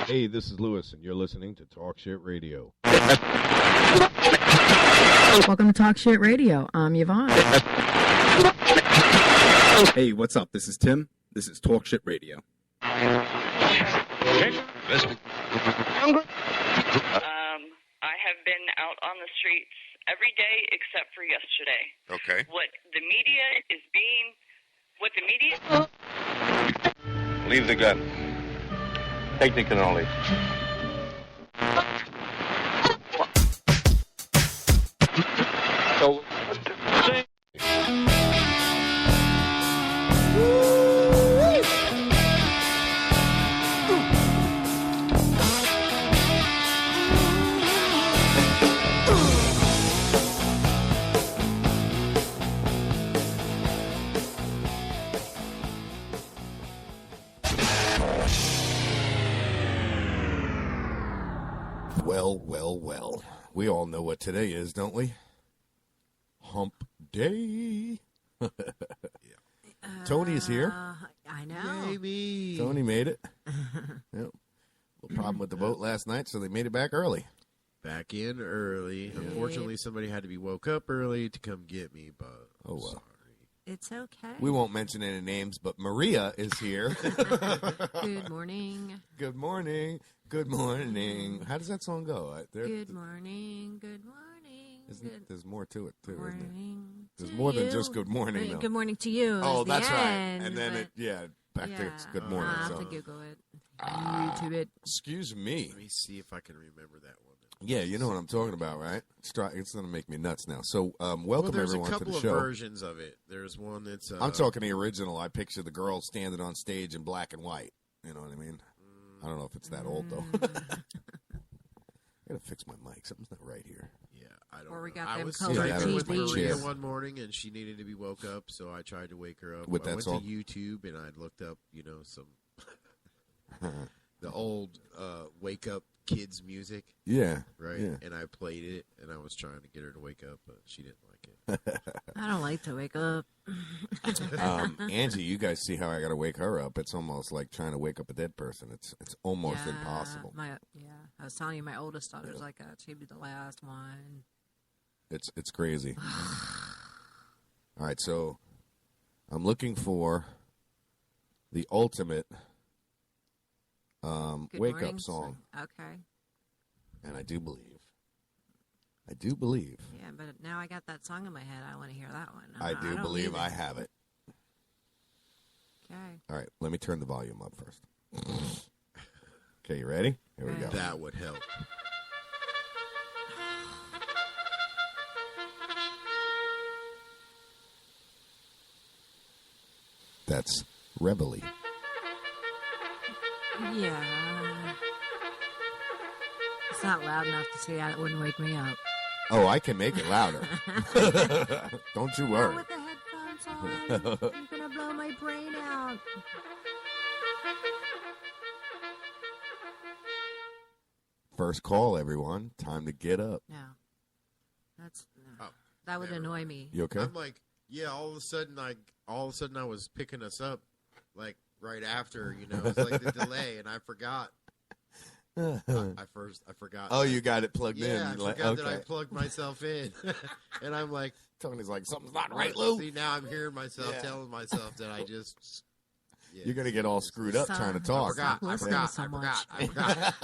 Hey, this is Lewis, and you're listening to Talk Shit Radio. Welcome to Talk Shit Radio. I'm Yvonne. Hey, what's up? This is Tim. This is Talk Shit Radio. I have been out on the streets every day except for yesterday. Okay. What the media... Leave the gun. Technical only. So, Well. We all know what today is, don't we? Hump Day. Tony's here. I know. Baby. Tony made it. Yep. Little problem with the boat last night, so they made it back early. Back in early. Yeah. Unfortunately, somebody had to be woke up early to come get me, but Oh, well. sorry. It's okay. We won't mention any names, but Maria is here. Good morning. Good morning. Good morning. How does that song go? Good morning. Good morning. There's more to it, too, isn't Morning. there? There's more than just good morning, though. Good morning to you. Oh, is the that's right. end, And then but- back to good morning. I'll So. have to Google it. YouTube it. Excuse me. Let me see if I can remember that one. Yeah, you know what I'm talking about, right? It's going to make me nuts now. So, welcome Well, there's everyone a to couple the of show. versions of it. There's one that's... I'm talking the original. I picture the girl standing on stage in black and white. You know what I mean? I don't know if it's that old, though. I gotta fix my mic. Something's not right here. Yeah, I don't Or we know. got I them was colored sleeping with TVs. Maria Yeah. one morning, and she needed to be woke up, so I tried to wake her up. With I that went song? to YouTube, and I looked up, some... the old wake-up kids music. Yeah. Right? Yeah. And I played it, and I was trying to get her to wake up, but she didn't like it. I don't like to wake up. Angie, you guys see how I gotta wake her up? It's almost like trying to wake up a dead person. It's almost impossible. I was telling you, my oldest daughter's like that. She'd be the last one. It's crazy. All right, so I'm looking for the ultimate Good wake morning, up song, Okay. and I do believe. Yeah, but now I got that song in my head. I want to hear that one. I do don't believe need I have it. Okay. All right, let me turn the volume up first. Okay, you ready? Here we go. That would help. That's Reveille. Yeah. It's not loud enough to see how it wouldn't wake me up. Oh, I can make it louder. Don't you worry. With the headphones on, you're gonna blow my brain out. First call, everyone. Time to get up. No. That's no. Oh, that would never annoy mind. me. You okay? I'm like, yeah, all of a sudden I was picking us up, like, right after, it's like the delay, and I forgot. I forgot. Oh, you got it plugged in. Yeah, I Like, forgot okay. that I plugged myself in. And I'm like... Tony's like, something's not right, Lou. See, now I'm hearing myself, Yeah. telling myself that I just... Yeah, You're going to get all screwed up trying to talk. I forgot.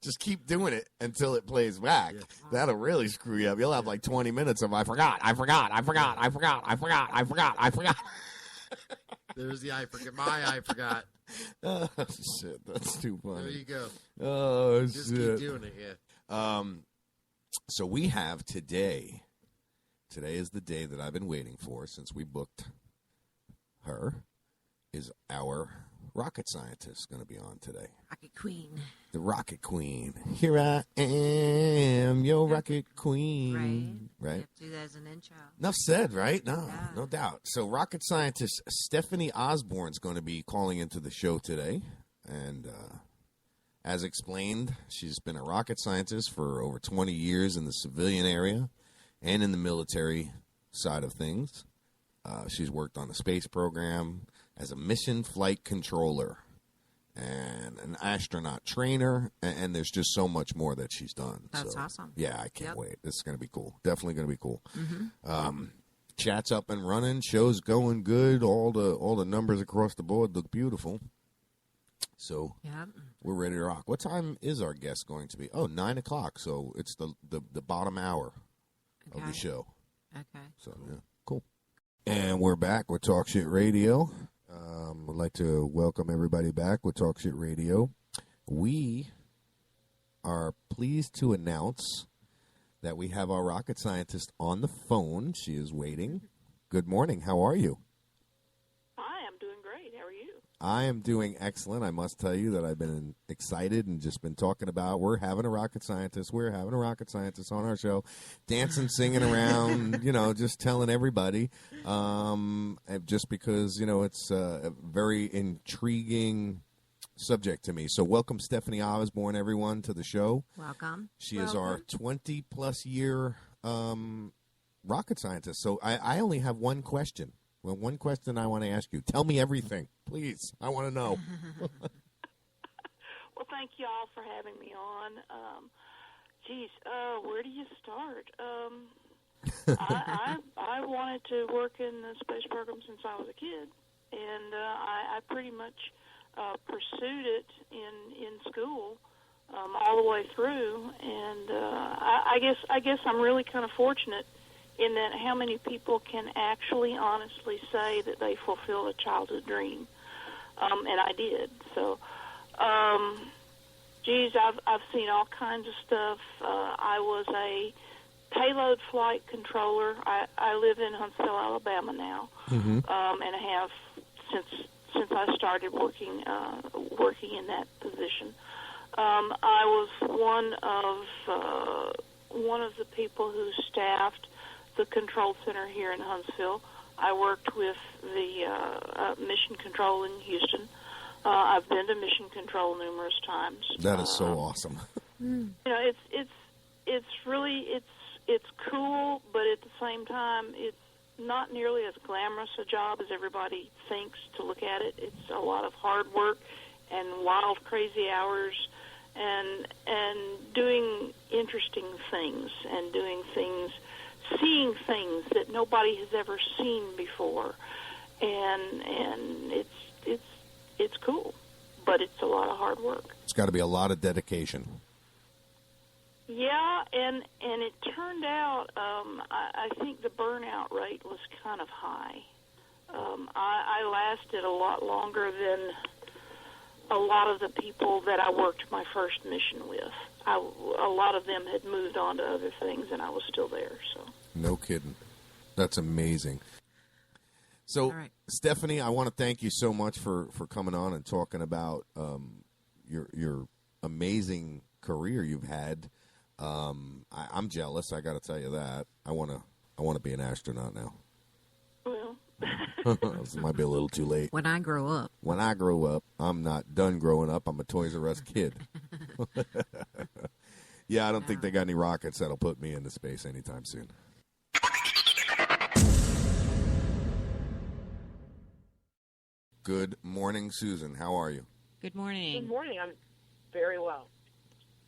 Just keep doing it until it plays back. Yeah. That'll really screw you up. You'll have like 20 minutes of I forgot. There's the I forgot. Oh, shit. That's too funny. There you go. Oh, Just shit. keep doing it, yeah. So we have today. Today is the day that I've been waiting for since we booked her. Is our rocket scientist going to be on today? Rocket Queen. The Rocket Queen. Here I am, your Rocket Queen. Right? You have to do that as an intro. Enough said, right? No, Yeah. no doubt. So rocket scientist Stephanie Osborne's going to be calling into the show today. And as explained, she's been a rocket scientist for over 20 years in the civilian area and in the military side of things. She's worked on the space program. as a mission flight controller and an astronaut trainer, and there's just so much more that she's done. That's So, awesome. Yeah, I can't Yep. wait. This is going to be cool. Definitely going to be cool. Mm-hmm. Chat's up and running. Show's going good. All the numbers across the board look beautiful. So Yep. we're ready to rock. What time is our guest going to be? Oh, 9 o'clock. So it's the bottom hour of the Okay. show. Okay. So, yeah, cool. And we're back with Talk Shit Radio. I'd like to welcome everybody back with Talk Shit Radio. We are pleased to announce that we have our rocket scientist on the phone. She is waiting. Good morning. How are you? Hi, I'm doing great. How are you? I am doing excellent. I must tell you that I've been excited and just been talking about we're having a rocket scientist. We're having a rocket scientist on our show, dancing, singing around, just telling everybody. Just because, it's a very intriguing subject to me. So welcome Stephanie Osborne, everyone, to the show. Welcome. She is our 20-plus year rocket scientist. So I only have one question. Well, one question I want to ask you. Tell me everything, please. I want to know. Well, thank you all for having me on. Where do you start? I wanted to work in the space program since I was a kid, and I pretty much pursued it in school all the way through. And I guess I'm really kind of fortunate in that how many people can actually honestly say that they fulfilled a childhood dream, and I did. So, I've seen all kinds of stuff. I was a payload flight controller. I live in Huntsville, Alabama now, and I have since I started working in that position. I was one of the people who staffed the control center here in Huntsville. I worked with the mission control in Houston. I've been to mission control numerous times. That is so awesome. It's really cool, but at the same time, it's not nearly as glamorous a job as everybody thinks to look at it. It's a lot of hard work and wild, crazy hours, and doing interesting things and doing things, seeing things that nobody has ever seen before, and it's cool, but it's a lot of hard work. It's got to be a lot of dedication. Yeah, and it turned out, I think the burnout rate was kind of high. I lasted a lot longer than a lot of the people that I worked my first mission with. A lot of them had moved on to other things, and I was still there. So no kidding. That's amazing. So, right. Stephanie, I want to thank you so much for coming on and talking about your amazing career you've had. I'm jealous. I got to tell you that. I want to be an astronaut now. well. This might be a little too late. When I grow up. When I grow up, I'm not done growing up. I'm a Toys R Us kid. Yeah, I don't think they got any rockets that'll put me into space anytime soon. Good morning, Susan. How are you? Good morning. Good morning. I'm very well.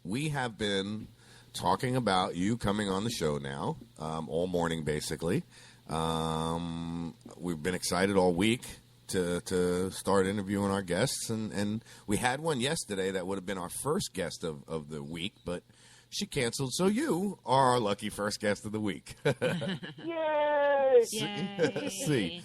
We have been talking about you coming on the show now, all morning basically. We've been excited all week to start interviewing our guests, and we had one yesterday that would have been our first guest of the week, but she canceled, so you are our lucky first guest of the week. Yay! See.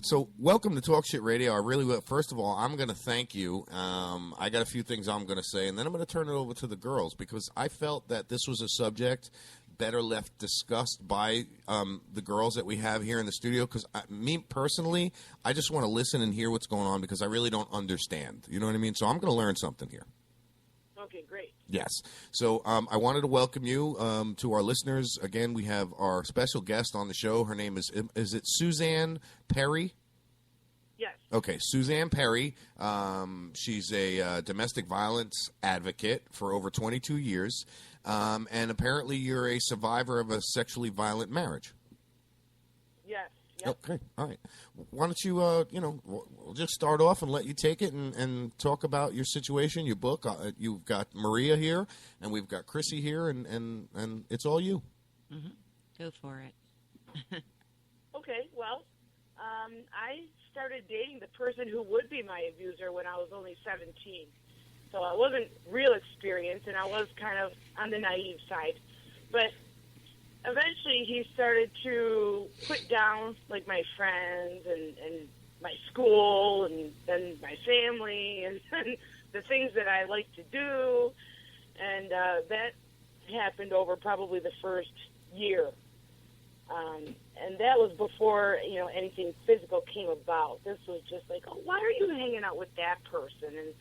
So welcome to Talk Shit Radio. I really will. First of all, I'm going to thank you. I got a few things I'm going to say, and then I'm going to turn it over to the girls because I felt that this was a subject better left discussed by the girls that we have here in the studio because me personally, I just want to listen and hear what's going on because I really don't understand. You know what I mean? So I'm going to learn something here. Okay, great. Yes. So I wanted to welcome you to our listeners. Again, we have our special guest on the show. Her name is it Suzanne Perry? Yes. Okay, Suzanne Perry. She's a domestic violence advocate for over 22 years. And apparently you're a survivor of a sexually violent marriage. Yes, Yep. Okay, all right. Why don't you, we'll just start off and let you take it and talk about your situation, your book. You've got Maria here, and we've got Chrissy here, and it's all you. Mm-hmm. Go for it. Okay, well, I started dating the person who would be my abuser when I was only 17. So I wasn't real experienced, and I was kind of on the naive side. But eventually he started to put down, like, my friends and my school and then my family and the things that I like to do. And that happened over probably the first year. And that was before, anything physical came about. This was just like, oh, why are you hanging out with that person? And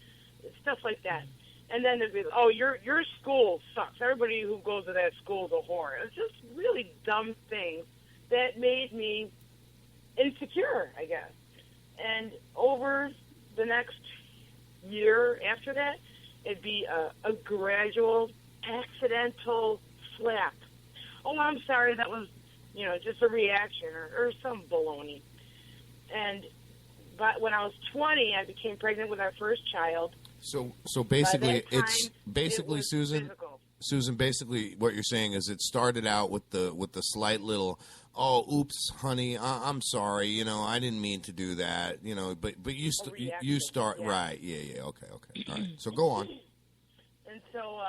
stuff like that. And then there'd be, oh, your school sucks. Everybody who goes to that school is a whore. It's just really dumb things that made me insecure, I guess. And over the next year after that, it'd be a gradual, accidental slap. Oh, I'm sorry, that was, just a reaction or some baloney. But when I was 20, I became pregnant with our first child. So basically, it's basically, Susan. Physical. Susan, basically, what you're saying is it started out with the slight little, oh, oops, honey, I'm sorry, I didn't mean to do that, but you start yeah. right, yeah, okay, all right. So go on. And so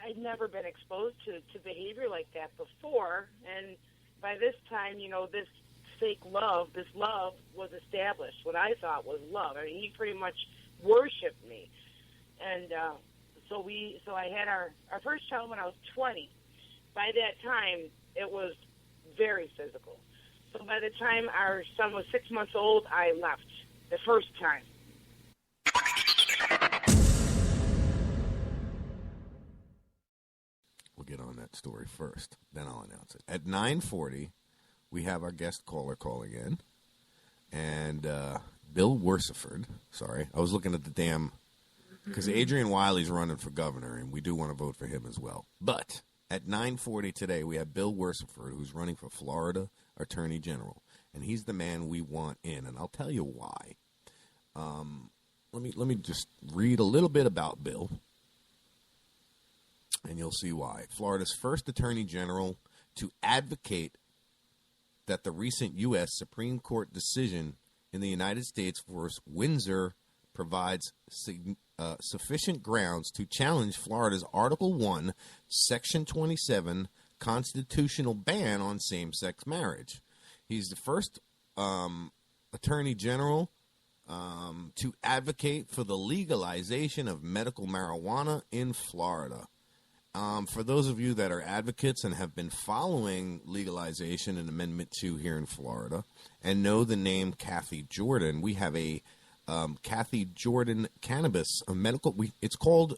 I'd never been exposed to behavior like that before, and by this time, this fake love, this love was established, what I thought was love. I mean, he pretty much worshipped me. And so I had our first child when I was 20. By that time, it was very physical. So by the time our son was 6 months old, I left the first time. We'll get on that story first, then I'll announce it. At 9:40, we have our guest caller calling in, and Bill Worsiford. Sorry, I was looking at the damn, because Adrian Wiley's running for governor, and we do want to vote for him as well. But at 9:40 today, we have Bill Worsiford, who's running for Florida Attorney General, and he's the man we want in, and I'll tell you why. Let me just read a little bit about Bill, and you'll see why. Florida's first Attorney General to advocate that the recent U.S. Supreme Court decision in the United States versus Windsor provides sufficient grounds to challenge Florida's Article 1, Section 27 constitutional ban on same-sex marriage. He's the first Attorney General to advocate for the legalization of medical marijuana in Florida. For those of you that are advocates and have been following legalization and Amendment 2 here in Florida and know the name Kathy Jordan, we have a Kathy Jordan Cannabis, it's called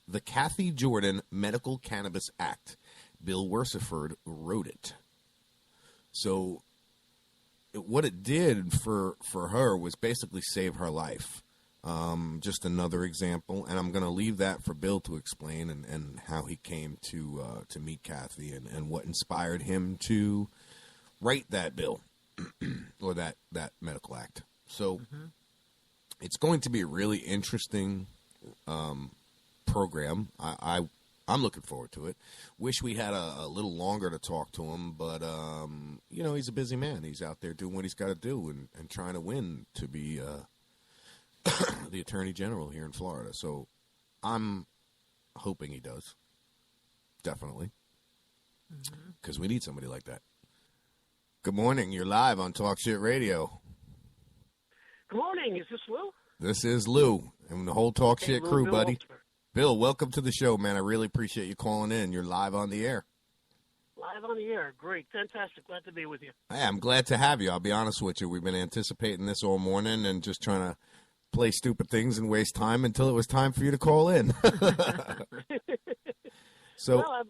the Kathy Jordan Medical Cannabis Act. Bill Worsiford wrote it. So what it did for her was basically save her life. Just another example, and I'm going to leave that for Bill to explain and how he came to meet Kathy and what inspired him to write that bill or that medical act. So it's going to be a really interesting program. I'm looking forward to it. Wish we had a little longer to talk to him, but he's a busy man. He's out there doing what he's got to do and trying to win to be the Attorney General here in Florida. So I'm hoping he does. Definitely. Because we need somebody like that. Good morning. You're live on Talk Shit Radio. Good morning. Is this Lou? This is Lou and the whole Talk Shit Lou, crew, Bill buddy. Walter. Bill, welcome to the show, man. I really appreciate you calling in. You're live on the air. Live on the air. Great. Fantastic. Glad to be with you. Hey, I'm glad to have you. I'll be honest with you. We've been anticipating this all morning and just trying to play stupid things and waste time until it was time for you to call in. So, well,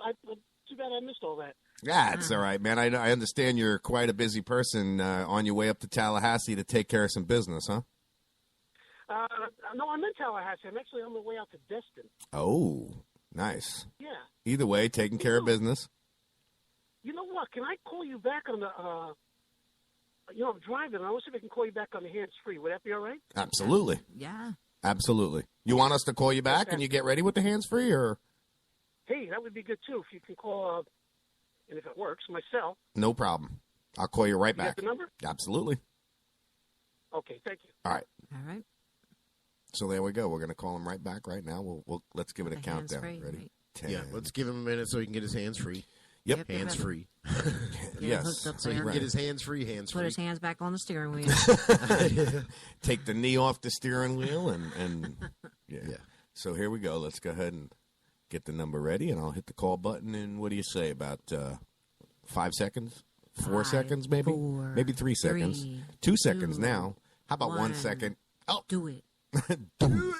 too bad I missed all that. Yeah, it's all right, man. I understand you're quite a busy person on your way up to Tallahassee to take care of some business, huh? No, I'm in Tallahassee. I'm actually on the way out to Destin. Oh, nice. Yeah. Either way, taking care of business. You know what? Can I call you back on the? I'm driving. I want to see if I can call you back on the hands free. Would that be all right? Absolutely. Yeah. Absolutely. You want us to call you back and you get ready with the hands free, or? Hey, that would be good too. If you can call, and if it works, my cell. No problem. I'll call you right You back. got the number? Absolutely. Okay, thank you. All right. All right. So there we go. We're going to call him right back right now. We'll let's give it a The countdown. hands-free, Ready? right. 10. Yeah, let's give him a minute so he can get his hands free. Yep. Hands free. Get Yes. hooked up So he there. can get his hands free, hands Put free. his hands back on the steering wheel. Take the knee off the steering wheel and yeah. Yeah. So here we go. Let's go ahead and get the number ready, and I'll hit the call button. And what do you say? About 5 seconds? 4 5, seconds, maybe? 4, Maybe 3 seconds. 3, 2 seconds 2, now. How about 1 1. second? Oh, Do it. do it. All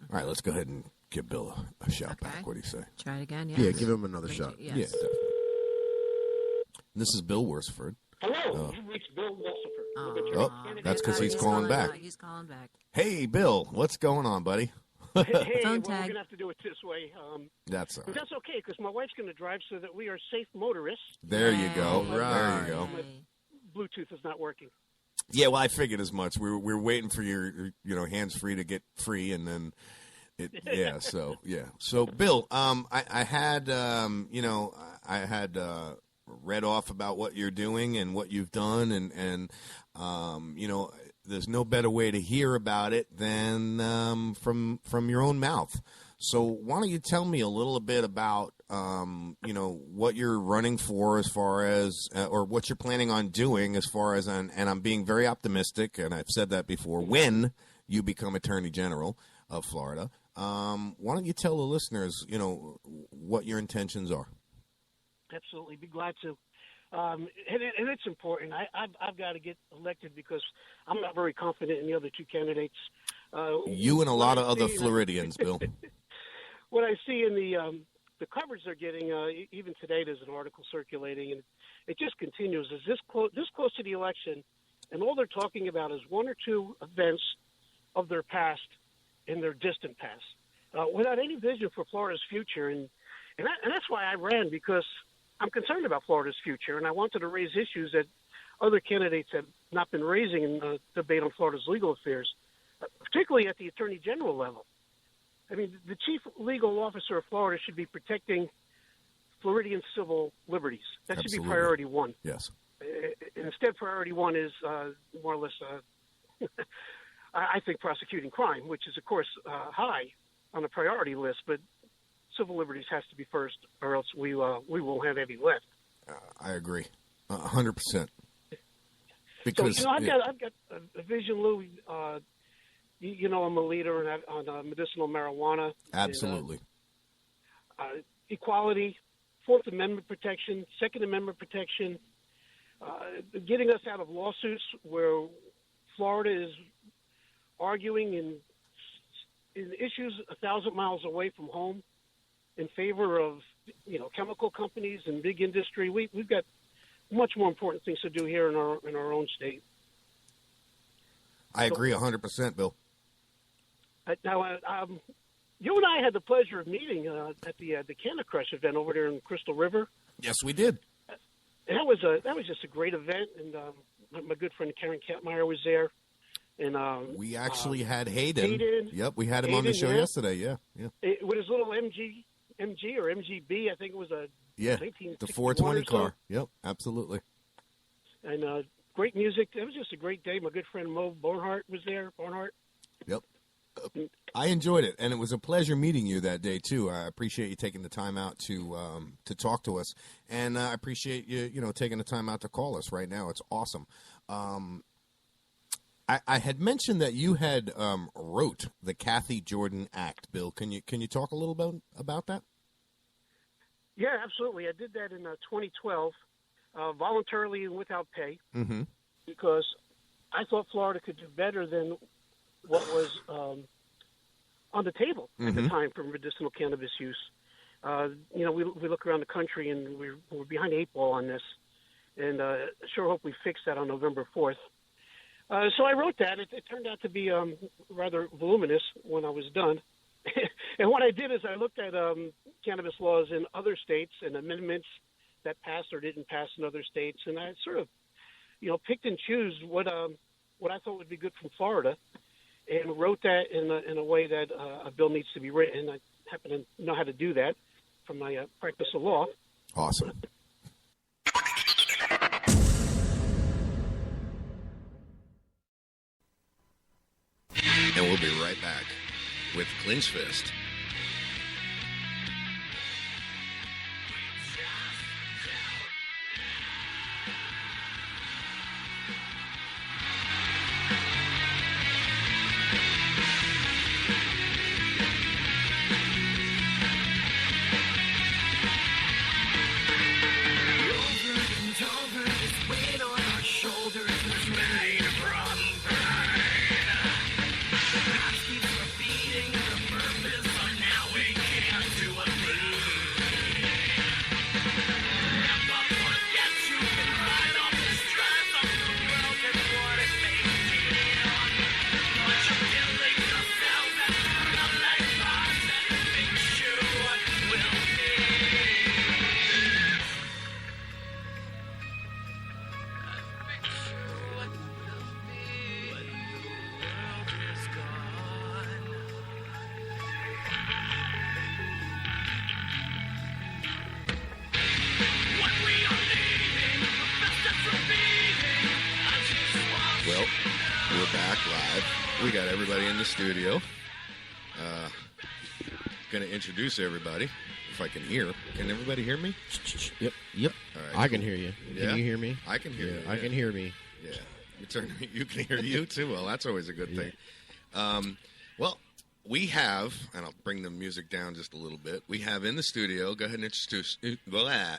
right, let's go ahead and give Bill a shout Okay. back. What do you say? Try it again. Yes. Yeah, give him another shot. Yes. Yeah, definitely. This is Bill Worsford. Hello, you've reached Bill Worsford. Oh, that's 'cause he's calling back. He's calling back. Hey, Bill, what's going on, buddy? Hey, Phone we're tag. going to have to do it this way. That's all But right. that's okay, because my wife's going to drive so that we are safe motorists. There you go. Yay. There you go. Yay. Bluetooth is not working. Yeah, well, I figured as much. We're waiting for your hands free to get free, and then So Bill, I had read off about what you're doing and what you've done, and there's no better way to hear about it than from your own mouth. So why don't you tell me a little bit about what you're running for as far as or what you're planning on doing as far as and I'm being very optimistic, and I've said that before, when you become Attorney General of Florida. Why don't you tell the listeners what your intentions are? Absolutely, be glad to. And it's important. I've got to get elected because I'm not very confident in the other two candidates. You and a lot of other see, Floridians, Bill. What I see in the coverage they're getting, even today there's an article circulating, and it just continues. Is this close to the election, and all they're talking about is one or two events of their past in their distant past, without any vision for Florida's future. And that's why I ran, because I'm concerned about Florida's future, and I wanted to raise issues that other candidates have not been raising in the debate on Florida's legal affairs, particularly at the Attorney General level. I mean, the chief legal officer of Florida should be protecting Floridian civil liberties. That should Absolutely. be priority one. Yes. Instead, priority one is more or less, I think, prosecuting crime, which is, of course, high on the priority list, but civil liberties has to be first, or else we won't have any left. I agree, 100%. So, Because I've got a vision, Lou. I'm a leader on medicinal marijuana. absolutely. And, equality, Fourth Amendment protection, Second Amendment protection, getting us out of lawsuits where Florida is arguing in issues 1,000 miles away from home in favor of chemical companies and big industry. We've got much more important things to do here in our own state. I agree 100%, Bill. Now, you and I had the pleasure of meeting at the Canna Crush event over there in Crystal River. Yes, we did. And that was just a great event, and my good friend Karen Kampmeyer was there. And We actually had Hayden. Hayden. Yep, we had him on the show yesterday. Yeah. With his little MG or MGB, I think it was a Yeah, 1961 the 420 or so. car. Yep, absolutely. And great music. It was just a great day. My good friend Mo Barnhart was there. Yep. I enjoyed it, and it was a pleasure meeting you that day too. I appreciate you taking the time out to talk to us, and I appreciate you taking the time out to call us right now. It's awesome. I had mentioned that you had wrote the Kathy Jordan Act, Bill. Can you talk a little bit about that? Yeah, absolutely. I did that in 2012, voluntarily and without pay, Mm-hmm. because I thought Florida could do better than what was on the table at the time for medicinal cannabis use. We look around the country and we're behind the 8 ball on this, and sure hope we fix that on November 4th. So I wrote that. It turned out to be rather voluminous when I was done. And what I did is I looked at cannabis laws in other states and amendments that passed or didn't pass in other states, and I sort of, picked and choose what I thought would be good from Florida, and wrote that in a way that a bill needs to be written. I happen to know how to do that from my practice of law. Awesome. And we'll be right back with Clinch Fist. Well, we're back live. We got everybody in the studio. Going to introduce everybody, if I can hear. Can everybody hear me? Yep. All right, I can hear you. Yeah? Can you hear me? I can hear you. I can hear me. Yeah. You can hear you too. Well, that's always a good thing. Well, we have, and I'll bring the music down just a little bit. We have in the studio. Go ahead and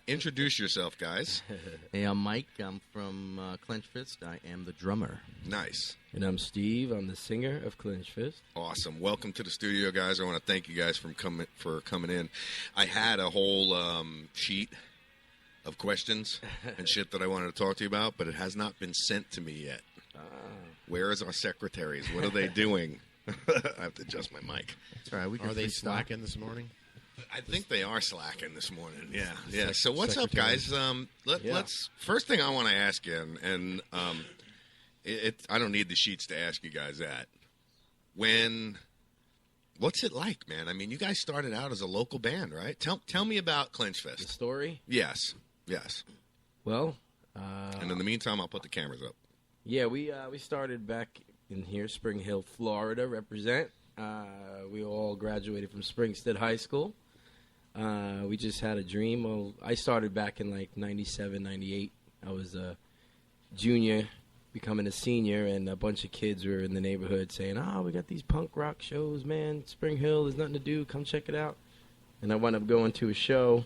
introduce yourself, guys. Hey, I'm Mike. I'm from Clench Fist. I am the drummer. Nice. And I'm Steve. I'm the singer of Clench Fist. Awesome. Welcome to the studio, guys. I want to thank you guys for coming in. I had a whole sheet of questions and shit that I wanted to talk to you about, but it has not been sent to me yet. Where is our secretaries? What are they doing? I have to adjust my mic. That's all right. Are they slacking this morning? I think they are slacking this morning. Yeah. So what's up, guys? Let's first thing I want to ask you, and I don't need the sheets to ask you guys that. What's it like, man? I mean, you guys started out as a local band, right? Tell me about Clench Fest. The story? Yes. Well, and in the meantime, I'll put the cameras up. Yeah, we started back in here, Spring Hill, Florida, represent. We all graduated from Springstead High School. We just had a dream. Well, I started back in like 97, 98. I was a junior, becoming a senior, and a bunch of kids were in the neighborhood saying, we got these punk rock shows, man. Spring Hill, there's nothing to do. Come check it out. And I wound up going to a show.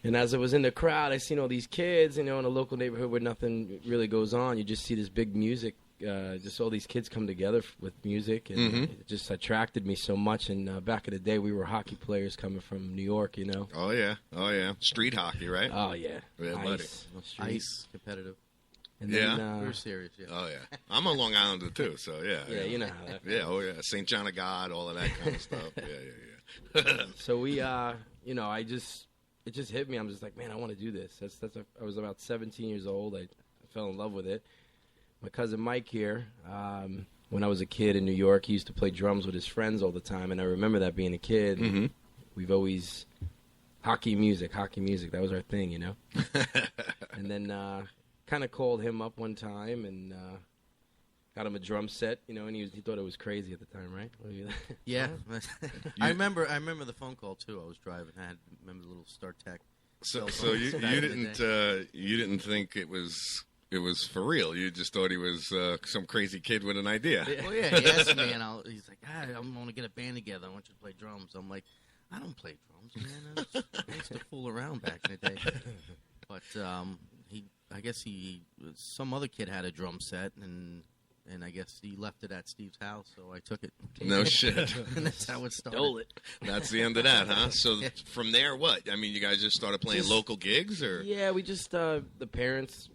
And as I was in the crowd, I seen all these kids, in a local neighborhood where nothing really goes on. You just see this big music, just all these kids come together with music, and it just attracted me so much. And back in the day, we were hockey players coming from New York, Oh, yeah. Street hockey, right? Oh, yeah. Yeah, buddy. Ice, competitive. And Yeah? then, We're serious, yeah. Oh, yeah. I'm a Long Islander, too, so yeah. Yeah, you know how that Yeah, oh, yeah. St. John of God, all of that kind of stuff. Yeah. So we, it just hit me. I'm just like, man, I want to do this. I was about 17 years old. I fell in love with it. My cousin Mike here, when I was a kid in New York, he used to play drums with his friends all the time, and I remember that being a kid. Mm-hmm. We've always hockey music. That was our thing, And then kind of called him up one time and got him a drum set, and he thought it was crazy at the time, right? Yeah. I remember the phone call too. I was driving. I remember the little StarTech. So you didn't think it was for real. You just thought he was some crazy kid with an idea. Well, yeah, he asked me, and he's like, I'm going to get a band together. I want you to play drums. I'm like, I don't play drums, man. I used to fool around back in the day. But I guess some other kid had a drum set, and I guess he left it at Steve's house, so I took it. No shit. And that's how it started. Stole it. That's the end of that, huh? So from there, what? I mean, you guys just started playing local gigs, or? Yeah, we just the parents.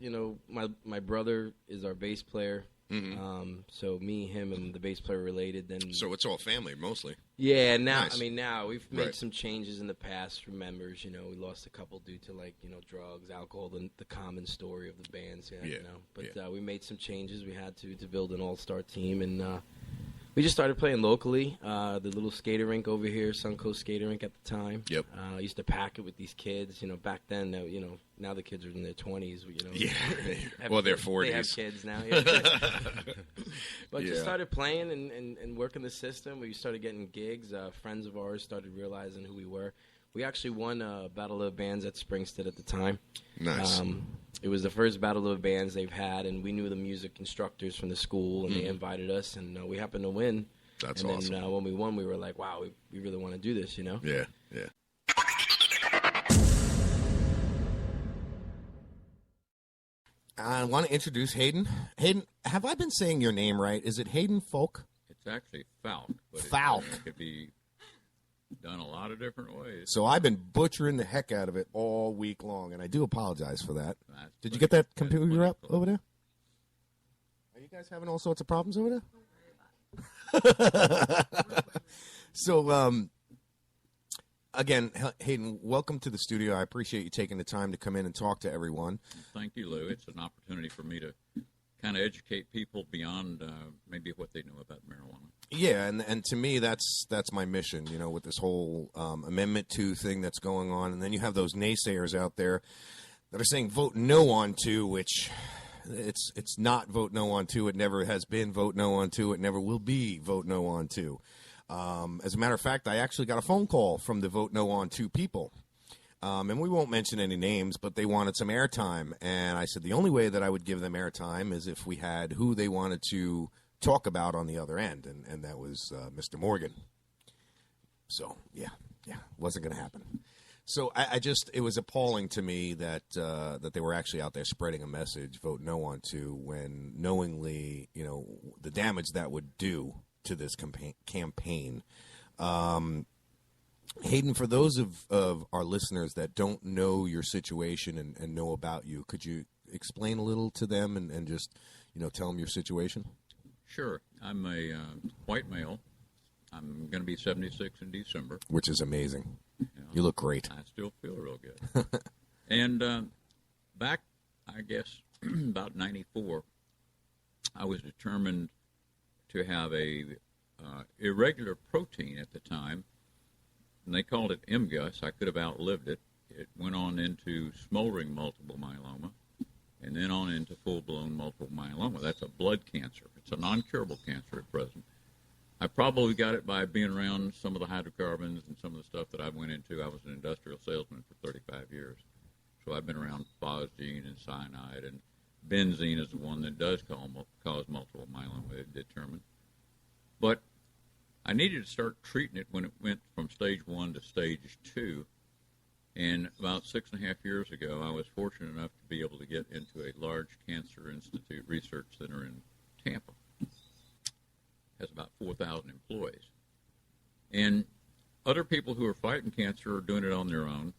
My brother is our bass player. So me, him, and the bass player related. Then So it's all family mostly. yeah, now Nice. now we've made Right. some changes in the past for members. You know, we lost a couple due to drugs, alcohol, the common story of the bands. Yeah, you know. But we made some changes. We had to build an all-star team, and we just started playing locally. The little skater rink over here, Suncoast Skater Rink at the time. Yep. I used to pack it with these kids. You know, back then, now the kids are in their 20s. Yeah. Have Well, their kids. 40s. They have kids now. Yeah. But Yeah. just started playing and working the system. We started getting gigs. Friends of ours started realizing who we were. We actually won Battle of Bands at Springstead at the time. Nice. It was the first Battle of Bands they've had, and we knew the music instructors from the school, and they invited us, and we happened to win. That's and awesome. then when we won, we were like, wow, we really want to do this, Yeah, yeah. I want to introduce Hayden. Hayden, have I been saying your name right? Is it Hayden Folk? It's actually Falk. But Falk. It could be done a lot of different ways. So I've been butchering the heck out of it all week long, and I do apologize for that. That's Did you pretty- get that that's computer pretty up cool. over there? Are you guys having all sorts of problems over there? So, again, Hayden, welcome to the studio. I appreciate you taking the time to come in and talk to everyone. Thank you, Lou. It's an opportunity for me to kind of educate people beyond maybe what they know about marijuana. Yeah, and to me, that's my mission, with this whole Amendment 2 thing that's going on. And then you have those naysayers out there that are saying vote no on 2, which it's not vote no on 2. It never has been vote no on 2. It never will be vote no on 2. As a matter of fact, I actually got a phone call from the vote no on 2 people. And we won't mention any names, but they wanted some airtime. And I said the only way that I would give them airtime is if we had who they wanted to talk about on the other end. And that was Mr. Morgan. So, yeah, wasn't going to happen. So it was appalling to me that they were actually out there spreading a message, vote no on 2, when knowingly, the damage that would do to this campaign. Hayden, for those of our listeners that don't know your situation and know about you, could you explain a little to them and just, tell them your situation? Sure. I'm a white male. I'm going to be 76 in December. Which is amazing. You look great. I still feel real good. And back, I guess, about 94, I was determined to have a irregular protein at the time, and they called it MGUS. I could have outlived it. It went on into smoldering multiple myeloma, and then on into full-blown multiple myeloma. That's a blood cancer. It's a non-curable cancer at present. I probably got it by being around some of the hydrocarbons and some of the stuff that I went into. I was an industrial salesman for 35 years. So I've been around phosgene and cyanide, and benzene is the one that does cause multiple myeloma, they've determined. But I needed to start treating it when it went from stage 1 to stage 2. And about 6.5 years ago, I was fortunate enough to be able to get into a large cancer institute research center in Tampa. It has about 4,000 employees. And other people who are fighting cancer are doing it on their own,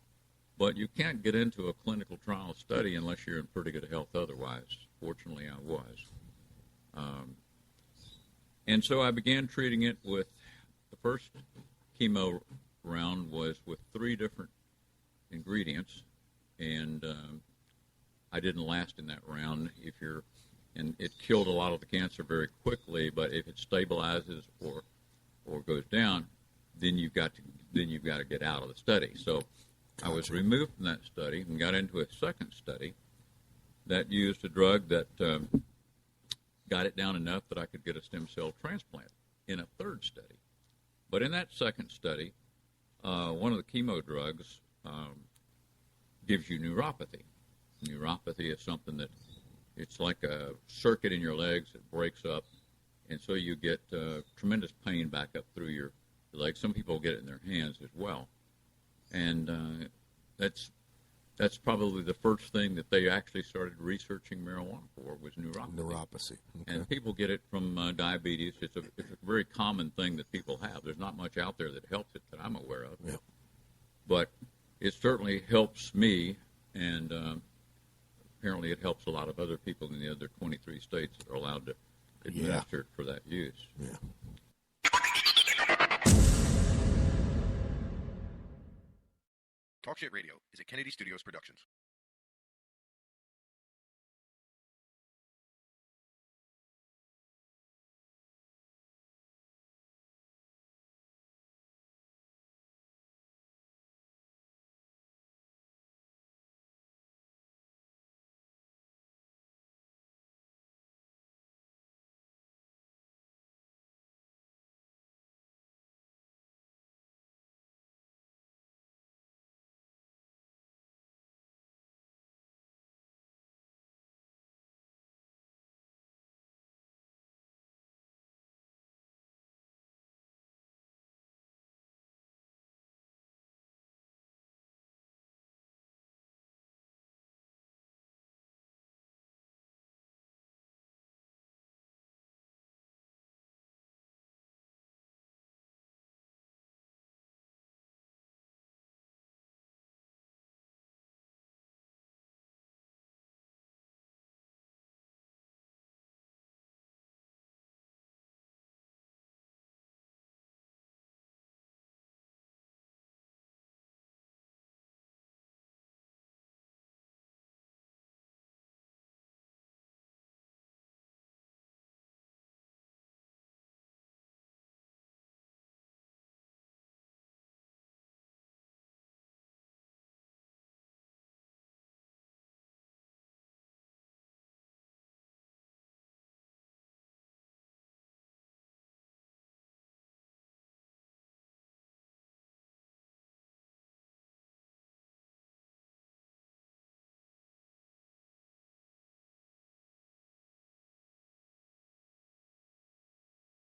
but you can't get into a clinical trial study unless you're in pretty good health otherwise. Fortunately, I was. And so I began treating it with, the first chemo round was with 3 different ingredients, and I didn't last in that round. And it killed a lot of the cancer very quickly, but if it stabilizes or goes down, then you've got to get out of the study. So I was removed from that study and got into a second study that used a drug that got it down enough that I could get a stem cell transplant in a third study. But in that second study, one of the chemo drugs gives you neuropathy. Neuropathy is something that it's like a circuit in your legs that breaks up, and so you get tremendous pain back up through your legs. Some people get it in their hands as well. And that's probably the first thing that they actually started researching marijuana for was neuropathy. Neuropathy. Okay. And people get it from diabetes. It's a very common thing that people have. There's not much out there that helps it that I'm aware of. Yep. But it certainly helps me, and apparently it helps a lot of other people in the other 23 states that are allowed to administered for that use. Yeah. Talk Shit Radio is a Kennedy Studios production.